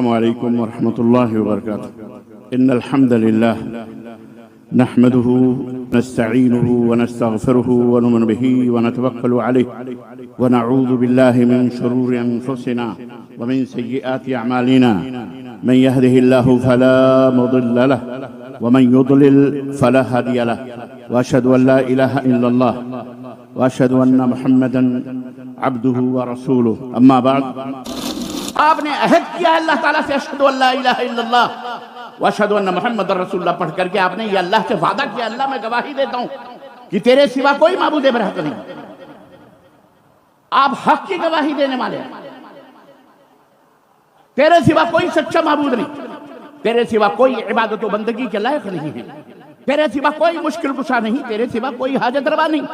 السلام عليكم ورحمة الله وبركاته. إن الحمد لله نحمده نستعينه ونستغفره ونؤمن به ونتوكل عليه ونعوذ بالله من شرور أنفسنا ومن سيئات أعمالنا. من يهده الله فلا مضل له ومن يضلل فلا هادي له وأشهد أن لا إله إلا الله وأشهد أن محمدا عبده ورسوله. أما بعد، آپ نے عہد کیا ہے اللہ تعالیٰ سے اشہدو ان لا الہ الا اللہ واشہدو ان محمد رسول اللہ پڑھ کر کے آپ نے یہ اللہ سے وعدہ کیا، اللہ میں گواہی دیتا ہوں کہ تیرے سوا کوئی معبود برحق نہیں. آپ حق کی گواہی دینے والے ہیں. تیرے سوا کوئی سچا معبود نہیں، تیرے سوا کوئی عبادت و بندگی کے لائق نہیں ہے، تیرے سوا کوئی مشکل کشا نہیں، تیرے سوا کوئی حاجت روا نہیں،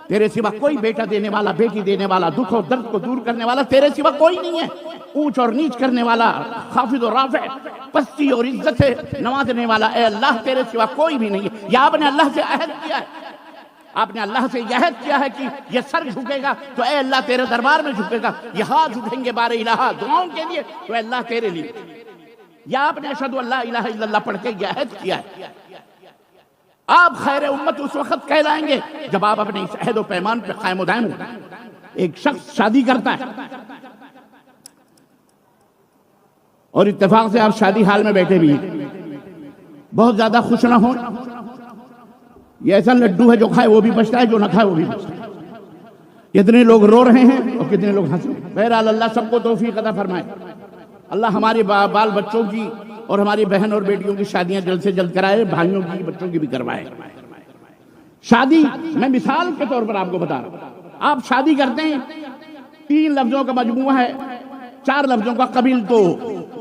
تیرے سوا کوئی بیٹا دینے والا، بیٹی دینے والا، دکھ و درد کو دور کرنے والا تیرے سوا کوئی نہیں ہے. اونچ اور نیچ کرنے والا، خافض و رافع، پستی اور عزت سے نوازنے والا اے اللہ تیرے سوا کوئی بھی نہیں ہے. یا آپ نے اللہ سے عہد کیا ہے، آپ نے اللہ سے یہ عہد کیا ہے کہ یہ سر جھکے گا تو اے اللہ تیرے دربار میں جھکے گا، یہ ہاتھ اٹھیں گے بار الہ دعاؤں کے لیے تو اے اللہ تیرے لیے. یا آپ نے اشہدو ان لا الہ الا اللہ پڑھ کے یہ عہد کیا ہے. آپ خیر امت اس وقت کہلائیں گے جب آپ اپنے اس عہد و پیمان پہ قائم و دائم ہو. ایک شخص شادی کرتا ہے اور اتفاق سے آپ شادی حال میں بیٹھے بھی ہیں، بہت زیادہ خوش نہ ہوں. یہ ایسا لڈو ہے جو کھائے وہ بھی بچتا ہے، جو نہ کھائے وہ بھی بچتا ہے. کتنے لوگ رو رہے ہیں اور کتنے لوگ ہنس رہے ہیں. بہرحال اللہ سب کو توفیق عطا فرمائے. اللہ ہمارے بال بچوں کی اور ہماری بہن اور بیٹیوں کی شادیاں جلد سے جلد کرائے، بھائیوں کی بچوں کی بھی کروائے. شادی میں مثال کے طور پر آپ کو بتا رہا ہوں. آپ شادی کرتے ہیں، 3 لفظوں کا مجموعہ ہے، 4 لفظوں کا قبیل تو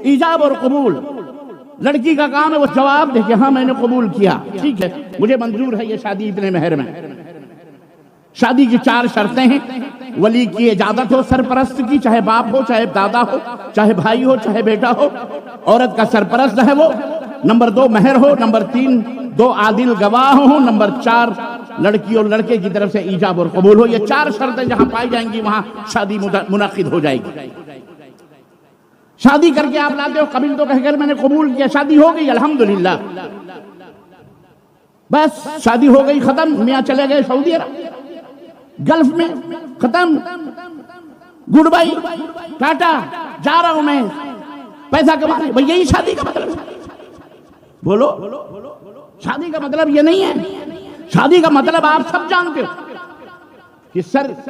ایجاب اور قبول. لڑکی کا کام ہے وہ جواب دے کہ ہاں میں نے قبول کیا، ٹھیک ہے مجھے منظور ہے یہ شادی اتنے مہر میں. شادی کی 4 شرطیں ہیں. ولی کی اجازت ہو، سرپرست کی، چاہے باپ ہو، چاہے دادا ہو، چاہے بھائی ہو، چاہے بیٹا ہو. عورت کا سرپرست ہے وہ. نمبر 2 مہر ہو. نمبر 3 2 عادل گواہ ہو. نمبر 4 لڑکی اور لڑکے کی طرف سے ایجاب اور قبول ہو. یہ 4 شرطیں جہاں پائی جائیں گی وہاں شادی منعقد ہو جائے گی. شادی کر کے آپ لاتے ہو قبیل تو کہہ کر میں نے قبول کیا، شادی ہو گئی الحمدللہ، بس شادی ہو گئی ختم. میاں چلے گئے سعودی عرب، گلف میں، ختم، گڈ بائی، ٹاٹا، جا رہا ہوں میں پیسہ کمانے. بھئی یہی شادی کا مطلب ہے؟ بولو، شادی کا مطلب یہ نہیں ہے. شادی کا مطلب آپ سب جانتے ہو کہ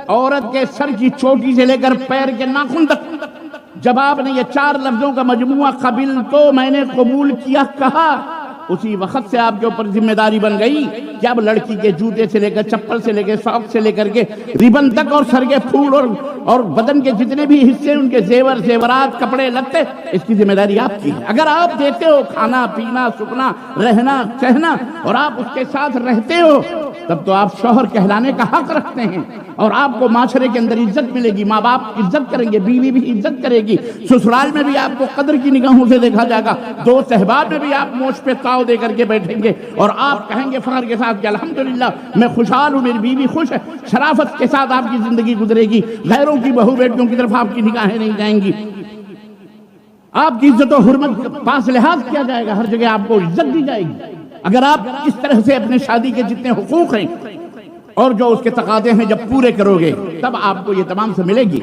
عورت کے سر کی چوٹی سے لے کر پیر کے ناخن تک جب آپ نے یہ 4 لفظوں کا مجموعہ قبل تو میں نے قبول کیا کہا، اسی وقت سے آپ کے اوپر ذمہ داری بن گئی کہ اب لڑکی کے جوتے سے لے کر چپل سے لے کے ساکس سے لے کر کے ریبن تک اور سر کے پھول اور بدن کے جتنے بھی حصے ان کے زیور زیورات کپڑے لگتے، اس کی ذمہ داری آپ کی ہے. اگر آپ دیتے ہو کھانا پینا سکنا رہنا کہنا اور آپ اس کے ساتھ رہتے ہو تب تو آپ شوہر کہلانے کا حق رکھتے ہیں اور آپ کو معاشرے کے اندر عزت ملے گی. ماں باپ عزت کریں گے، بیوی بھی عزت کرے گی، سسرال میں بھی آپ کو قدر کی نگاہوں سے دیکھا جائے گا، دوست احباب میں بھی آپ موچ پہ تاؤ دے کر کے بیٹھیں گے اور آپ کہیں گے فخر کے ساتھ کہ الحمدللہ میں خوشحال ہوں، میری بیوی خوش ہے. شرافت کے ساتھ آپ کی زندگی گزرے گی، غیروں کی بہو بیٹیوں کی طرف آپ کی نگاہیں نہیں جائیں گی. آپ کی عزت و حرمت پاس لحاظ کیا جائے گا، ہر جگہ آپ کو عزت دی جائے گی. اگر آپ اس طرح سے اپنے شادی کے جتنے حقوق ہیں اور جو اس کے تقاضے ہیں جب پورے کرو گے تب آپ کو یہ تمام سے ملے گی.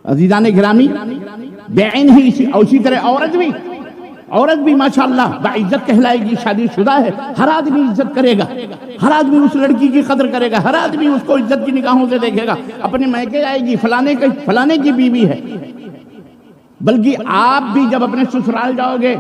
عزیزان گرامی، بے عین ہی اسی طرح عورت بھی ماشاءاللہ باعزت کہلائے گی. شادی شدہ ہے، ہر آدمی عزت کرے گا، ہر آدمی اس لڑکی کی قدر کرے گا، ہر آدمی اس کو عزت کی نگاہوں سے دیکھے گا. اپنے میکے آئے گی فلانے کی بیوی ہے. بلکہ آپ بھی جب اپنے سسرال جاؤ گے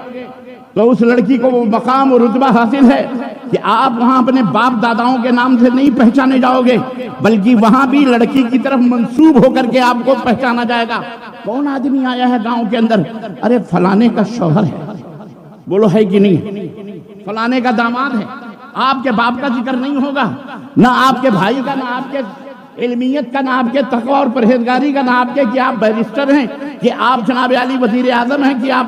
تو اس لڑکی کو وہ مقام اور رتبہ حاصل ہے کہ آپ وہاں اپنے باپ داداؤں کے نام سے نہیں پہچانے جاؤ گے بلکہ وہاں بھی لڑکی کی طرف منسوب ہو کر کے آپ کو پہچانا جائے گا. کون آدمی آیا ہے گاؤں کے اندر؟ ارے فلانے کا شوہر ہے. بولو ہے کہ نہیں؟ فلانے کا داماد ہے. آپ کے باپ کا ذکر نہیں ہوگا، نہ آپ کے بھائی کا، نہ آپ کے علمیت کا نہ آپ کے، تقوی اور پرہیزگاری کا نہ آپ کے، کہ آپ بیرسٹر ہیں، کہ آپ جناب علی وزیر اعظم ہیں، کہ آپ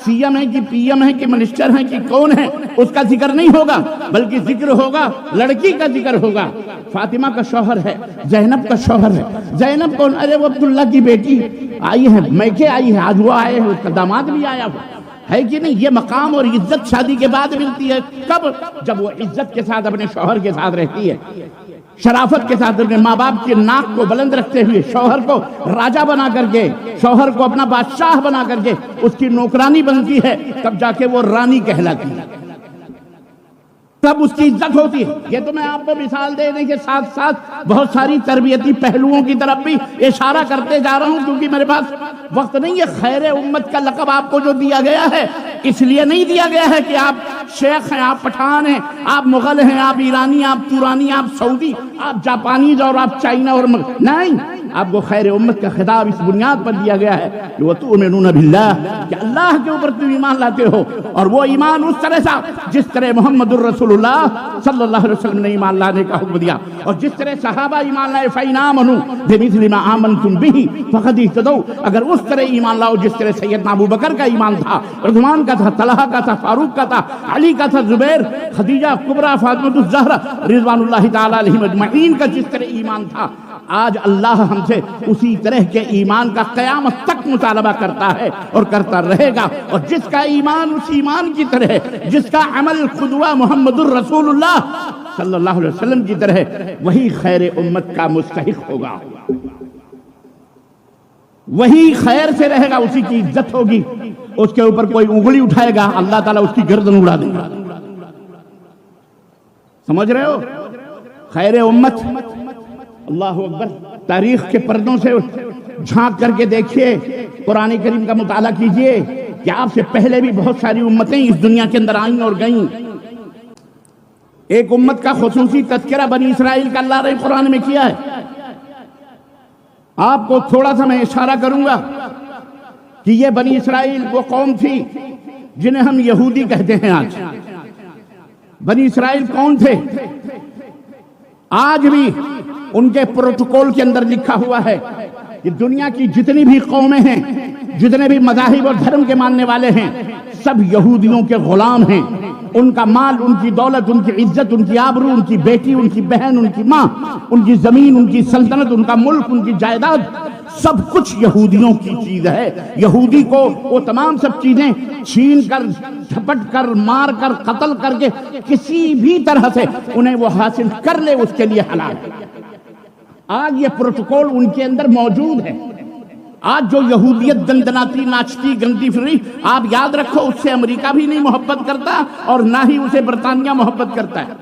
سی ایم ہیں، کہ پی ایم ہیں، کہ منسٹر ہیں، کہ کون ہیں، اس کا ذکر نہیں ہوگا، بلکہ ذکر ہوگا لڑکی کا ذکر ہوگا۔ فاطمہ کا شوہر ہے، زینب کا شوہر ہے۔ زینب کون؟ ارے وہ عبداللہ کی بیٹی آئی ہے، میکے آئی ہے، آج وہ آئے ہیں، اس کا داماد بھی آیا ہوا ہے کہ نہیں؟ یہ مقام اور عزت شادی کے بعد ملتی ہے، کب؟ جب وہ عزت کے ساتھ اپنے شوہر کے ساتھ رہتی ہے، شرافت کے ساتھ، اپنے ماں باپ کے ناک کو بلند رکھتے ہوئے، شوہر کو راجہ بنا کر کے، شوہر کو اپنا بادشاہ بنا کر کے اس کی نوکرانی بنتی ہے، تب جا کے وہ رانی کہلاتی ہے، تب اس کی عزت ہوتی ہے۔ یہ تو میں آپ کو مثال دینے کے ساتھ ساتھ بہت ساری تربیتی پہلوؤں کی طرف بھی اشارہ کرتے جا رہا ہوں، کیونکہ میرے پاس وقت نہیں ہے۔ خیر امت کا لقب آپ کو جو دیا گیا ہے، اس لیے نہیں دیا گیا ہے کہ آپ شیخ ہیں، آپ پٹھان ہیں، آپ مغل ہیں، آپ ایرانی، آپ تورانی، آپ سعودی، آپ جاپانیز اور آپ چائنا اور نہیں، آپ کو خیر امت کا خطاب اس بنیاد پر دیا گیا ہے کہ وَتُؤْمِنُونَ بِاللَّهِ، کہ اللہ کے اوپر تم ایمان لاتے ہو، اور وہ ایمان اس طرح سے جس طرح محمد الرسول اللہ صلی اللہ علیہ وسلم نے ایمان لانے کا حکم دیا، اور جس طرح صحابہ ایمان لائے فَإِنْ آمَنُوا بِمِثْلِ مَا آمَنْتُمْ بِهِ فَقَدِ اهْتَدَوْا، اگر اس طرح ایمان لاؤ جس طرح سیدنا ابو بکر کا ایمان تھا، عثمان کا تھا، طلحہ کا تھا، فاروق کا تھا، علی کا تھا، زبیر، خدیجہ کبریٰ، فاطمہ الزہرا رضوان اللہ تعالی علیہم اجمعین کا جس طرح ایمان تھا، آج اللہ ہم سے اسی طرح کے ایمان کا قیامت تک مطالبہ کرتا ہے اور کرتا رہے گا، اور جس کا ایمان اس ایمان کی طرح ہے، جس کا عمل قدوہ محمد الرسول اللہ صلی اللہ علیہ وسلم کی طرح ہے، وہی خیر امت کا مستحق ہوگا، وہی خیر سے رہے گا، اسی کی عزت ہوگی۔ اس کے اوپر کوئی انگلی اٹھائے گا، اللہ تعالیٰ اس کی گردن اڑا دے گا۔ سمجھ رہے ہو؟ خیر امت، اللہ اکبر، تاریخ کے پردوں سے جھانک کر کے دیکھیے، قرآن کریم کا مطالعہ کیجئے کہ آپ سے پہلے بھی بہت ساری امتیں اس دنیا کے اندر آئیں اور گئیں۔ ایک امت کا خصوصی تذکرہ بنی اسرائیل کا اللہ نے قرآن میں کیا ہے۔ آپ کو تھوڑا سا میں اشارہ کروں گا کہ یہ بنی اسرائیل وہ قوم تھی جنہیں ہم یہودی کہتے ہیں۔ آج بنی اسرائیل کون تھے؟ آج بھی ان کے پروٹوکول کے اندر لکھا ہوا ہے کہ دنیا کی جتنی بھی قومیں ہیں، جتنے بھی مذاہب اور دھرم کے ماننے والے ہیں، سب یہودیوں کے غلام ہیں۔ ان کا مال، ان کی دولت، ان کی عزت، ان کی آبرو، ان کی بیٹی، ان کی بہن، ان کی ماں، ان کی زمین، ان کی سلطنت، ان کا ملک، ان کی جائیداد، سب کچھ یہودیوں کی چیز ہے۔ یہودی کو وہ تمام سب چیزیں چھین کر، جھپٹ کر، مار کر، قتل کر کے کسی بھی طرح سے انہیں وہ حاصل کر لے، اس کے لیے حلال ہے۔ آج یہ پروٹوکول ان کے اندر موجود ہے۔ آج جو یہودیت دندناتی، ناچتی، گندی فری، آپ یاد رکھو، اس سے امریکہ بھی نہیں محبت کرتا اور نہ ہی اسے برطانیہ محبت کرتا ہے۔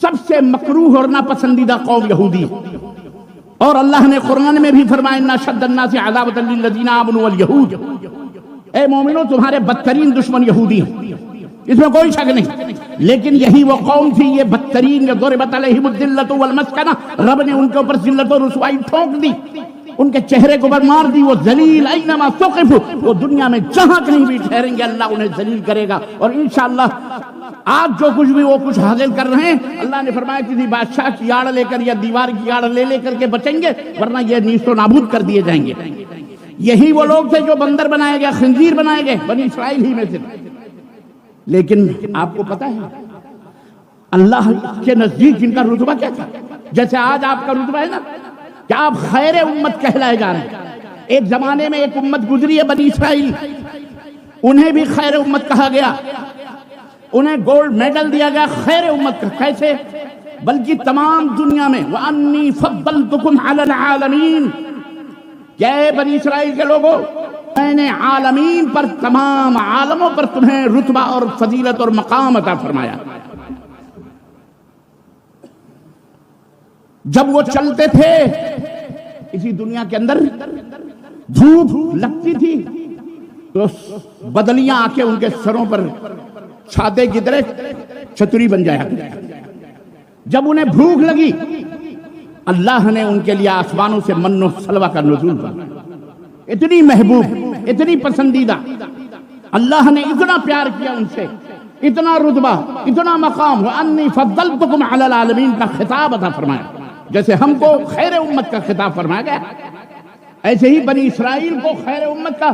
سب سے مکروہ اور ناپسندیدہ قوم یہودی، اور اللہ نے قرآن میں بھی فرمایا اِنَّ أَشَدَّ النَّاسِ عَذَابَةً لِلَّذِينَ آمَنُوا وَالْيَهُودُ، اے مومنو تمہارے بدترین دشمن یہودی ہیں، اس میں کوئی شک نہیں، لیکن یہی وہ قوم تھی، یہ بدترین، ضربت علیہم الذلۃ والمسکنہ، رب نے ان کے اوپر ذلت اور رسوائی ٹھونک دی، ان کے چہرے کو پر مار دی، وہ ذلیل اینما ثقفوا، وہ دنیا میں جہاں کہیں بھی ٹھہریں گے اللہ انہیں ذلیل کرے گا۔ اور انشاءاللہ آج جو کچھ بھی وہ کچھ حاصل کر رہے ہیں، اللہ نے فرمایا کسی بادشاہ کی آڑ لے کر یا دیوار کی آڑ لے کر کے بچیں گے، ورنہ یہ نیست و نابود کر دیے جائیں گے۔ یہی وہ لوگ تھے جو بندر بنائے گئے، خنزیر بنائے گئے، بنی اسرائیل ہی میں سے۔ لیکن آپ کو پتا ہے اللہ کے نزدیک ان کا رتبہ کیا تھا؟ جیسے آج آپ کا رتبہ ہے نا کہ آپ خیر امت کہلائے جا رہے ہیں۔ ایک زمانے میں ایک امت گزری ہے بنی اسرائیل، انہیں بھی خیر امت کہا گیا، انہیں گولڈ میڈل دیا گیا خیر امت کا۔ کیسے؟ بلکہ تمام دنیا میں وَأَنِّي فَضَّلْتُكُمْ عَلَى الْعَالَمِينَ، کہ اے بنی اسرائیل کے لوگوں، میں نے عالمین پر، تمام عالموں پر تمہیں رتبہ اور فضیلت اور مقام عطا فرمایا۔ جب وہ چلتے تھے اسی دنیا کے اندر، دھوپ لگتی تھی تو بدلیاں آ کے ان کے سروں پر چھاتے کی طرح چھتری بن جایا کرتی۔ جب انہیں بھوک لگی، اللہ نے ان کے لیے آسمانوں سے من و سلوہ کا نزول کیا۔ اتنی محبوب، اتنی پسندیدہ، اللہ نے اتنا پیار کیا ان سے، اتنا رتبہ، اتنا مقام، وَأَنِّي فَضَّلْتُكُمْ عَلَى الْعَالَمِينَ کا خطاب عطا فرمایا۔ جیسے ہم کو خیر امت کا خطاب فرمایا گیا، ایسے ہی بنی اسرائیل کو خیر امت کا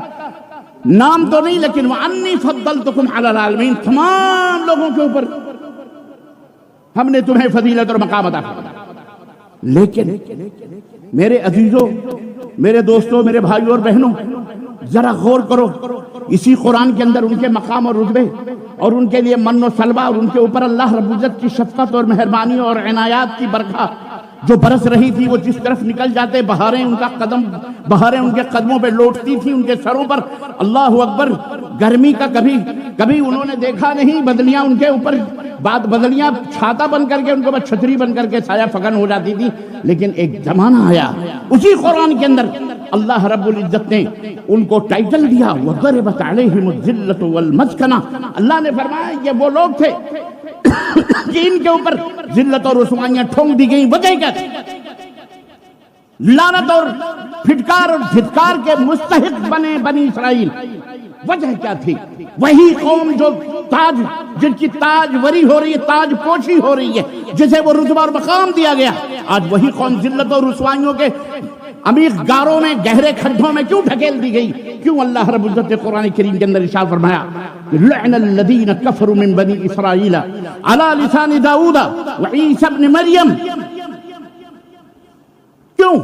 نام تو نہیں، لیکن وَأَنِّي فَضَّلْتُكُمْ عَلَى الْعَالَمِينَ، تمام لوگوں کے اوپر ہم نے تمہیں فضیلت اور مقام عطا کیا۔ لیکن میرے عزیزوں، میرے دوستوں، میرے بھائیوں اور بہنوں، ذرا غور کرو، اسی قرآن کے اندر ان کے مقام اور رتبے اور ان کے لیے من و سلوہ اور ان کے اوپر اللہ رب العزت کی شفقت اور مہربانی اور عنایات کی برکھا جو برس رہی تھی، وہ جس طرف نکل جاتے بہاریں ان کے قدموں پہ لوٹتی تھی، ان کے سروں پر، اللہ اکبر، گرمی کا کبھی انہوں نے دیکھا نہیں، بدلیاں ان کے اوپر، بعد بدلیاں چھاتا بن کر کے ان کو بس چھتری بن کر کے سایہ فگن ہو جاتی تھی۔ لیکن ایک زمانہ آیا اسی قرآن کے اندر اللہ رب العزت نے ان کو ٹائٹل دیا، وَضَرِبَتْ عَلَيْهِمُ الذِّلَّةُ وَالْمَسْكَنَةُ۔ اللہ نے فرمایا یہ وہ لوگ تھے کہ ان کے اوپر ذلت اور رسوائیاں ٹھونک دی گئیں۔ وجہ کیا تھی؟ لعنت اور پھٹکار اور دھتکار کے مستحق بنے بنی اسرائیل۔ وجہ کیا تھی؟ وہی قوم جو جن کی تاج وری ہو رہی ہے، تاج پوشی ہو رہی ہے، جسے وہ رتبہ اور مقام دیا گیا، آج وہی قوم ذلت اور رسوائیوں کے عمیق گاروں میں، گہرے کھڈوں میں کیوں ڈھکیل دی گئی؟ کیوں؟ اللہ رب العزت نے قرآن کریم کے اندر ارشاد فرمایا، لعن الذین کفروا من بنی اسرائیل علی لسان داؤد وعیسی ابن مریم۔ کیوں؟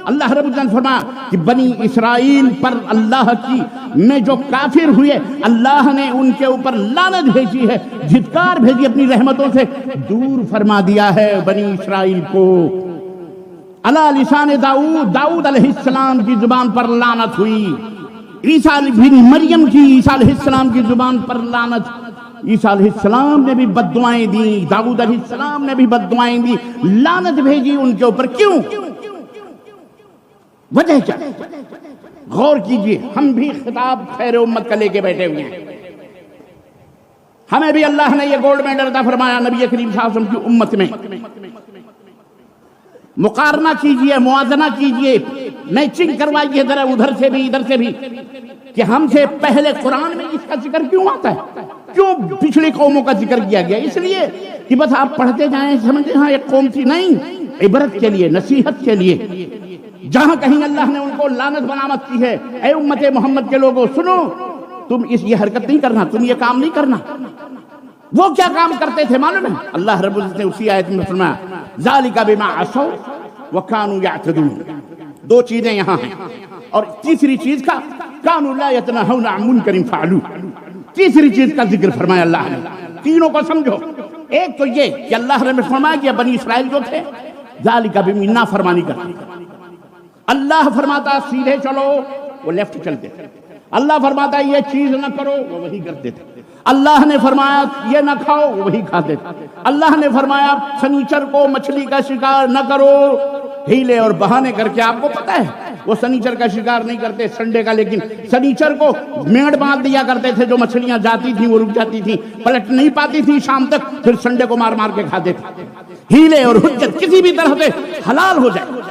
اللہ رب العزت نے فرمایا کہ بنی اسرائیل پر اللہ کی میں جو کافر ہوئے، اللہ نے ان کے اوپر لعنت بھیجی ہے، دھتکار بھیجی، اپنی رحمتوں سے دور فرما دیا ہے بنی اسرائیل کو۔ علی لسان داؤد علیہ السلام کی زبان پر لعنت ہوئی، عیسیٰ بن مریم کی، عیسیٰ علیہ السلام کی زبان پر لعنت۔ عیسیٰ علیہ السلام نے بھی بد دعائیں دی، داؤد علیہ السلام نے بھی بد دعائیں دی، لعنت بھیجی ان کے اوپر۔ کیوں؟ وجہ کیا؟ غور کیجئے، ہم بھی خطاب خیر امت کا لے کے بیٹھے ہوئے ہیں، ہمیں بھی اللہ نے یہ گولڈ میڈل عطا فرمایا نبی کریم صلی اللہ علیہ وسلم کی امت میں۔ مقارنہ کیجئے، موازنہ کیجئے، میچنگ کروائیے ذرا ادھر سے بھی ادھر سے بھی، کہ ہم سے پہلے قرآن میں اس کا ذکر کیوں آتا ہے؟ کیوں پچھلی قوموں کا ذکر کیا گیا؟ اس لیے کہ بس آپ پڑھتے جائیں، سمجھیں ہاں ایک قوم تھی، نہیں، عبرت کے لیے، نصیحت کے لیے۔ جہاں کہیں اللہ نے ان کو لعنت بنامت کی ہے، اے امت محمد کے لوگوں سنو، تم یہ حرکت نہیں کرنا، تم یہ کام نہیں کرنا۔ وہ کیا کام کرتے تھے معلوم ہے؟ اللہ رب العزت نے اسی آیت میں فرمایا، ذالک بما عصوا وکانوا یعتدون۔ دو چیزیں یہاں ہیں، اور تیسری چیز کا کانوا لا یتناہون عن منکر فعلوہ، تیسری چیز کا ذکر فرمایا اللہ نے۔ تینوں کو سمجھو، ایک تو یہ کہ اللہ نے فرمایا کہ بنی اسرائیل جو تھے ذالک بما نافرمانی کرتے، اللہ فرماتا سیدھے چلو، وہ لیفٹ چلتے تھے، اللہ فرماتا یہ چیز نہ کرو، وہ وہی کرتے تھے، اللہ نے فرمایا یہ نہ کھاؤ، وہ وہی کھاتے تھے، اللہ نے فرمایا سنیچر کو مچھلی کا شکار نہ کرو، ہیلے اور بہانے کر کے۔ آپ کو پتہ ہے وہ سنیچر کا شکار نہیں کرتے سنڈے کا، لیکن سنیچر کو میڑ باندھ دیا کرتے تھے، جو مچھلیاں جاتی تھیں وہ رک جاتی تھیں، پلٹ نہیں پاتی تھی شام تک، پھر سنڈے کو مار مار کے کھاتے تھے۔ ہیلے اور حجت کسی بھی طرح سے حلال ہو جائے۔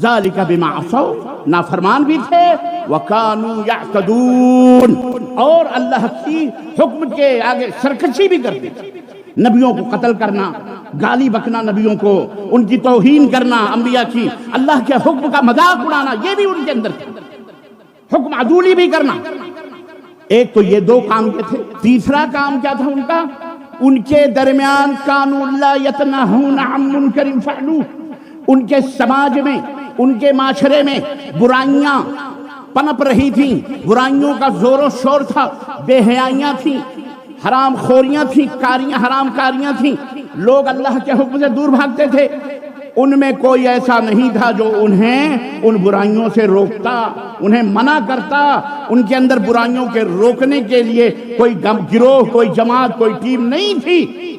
ذالک بما عصوا، نافرمان بھی تھے، وکانوا یعتدون، اور اللہ کی حکم کے آگے سرکشی بھی کرتے تھے۔ نبیوں کو قتل کرنا، گالی بکنا نبیوں کو، ان کی توہین کرنا، انبیاء کی، اللہ کے حکم کا مذاق اڑانا، یہ بھی ان کے اندر تھا، حکم عدولی بھی کرنا۔ ایک تو یہ دو کام کے تھے، تیسرا کام کیا تھا ان کا؟ ان کے درمیان کانوا لا یتناہون عن منکر فعلوہ، ان کے سماج میں، ان کے معاشرے میں برائیاں پنپ رہی تھیں، برائیوں کا زور و شور تھا، بے حیائیاں تھیں، حرام خوریاں تھیں، حرام کاریاں تھیں، لوگ اللہ کے حکم سے دور بھاگتے تھے۔ ان میں کوئی ایسا نہیں تھا جو انہیں ان برائیوں سے روکتا، انہیں منع کرتا، ان کے اندر برائیوں کے روکنے کے لیے کوئی گروہ، کوئی جماعت، کوئی ٹیم نہیں تھی۔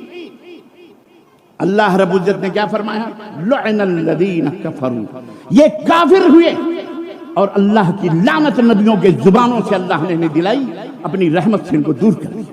اللہ رب العزت نے کیا فرمایا؟ لعن الذین کفروا، یہ کافر ہوئے، اور اللہ کی لعنت نبیوں کے زبانوں سے اللہ نے دلائی، اپنی رحمت سے ان کو دور کر دیا۔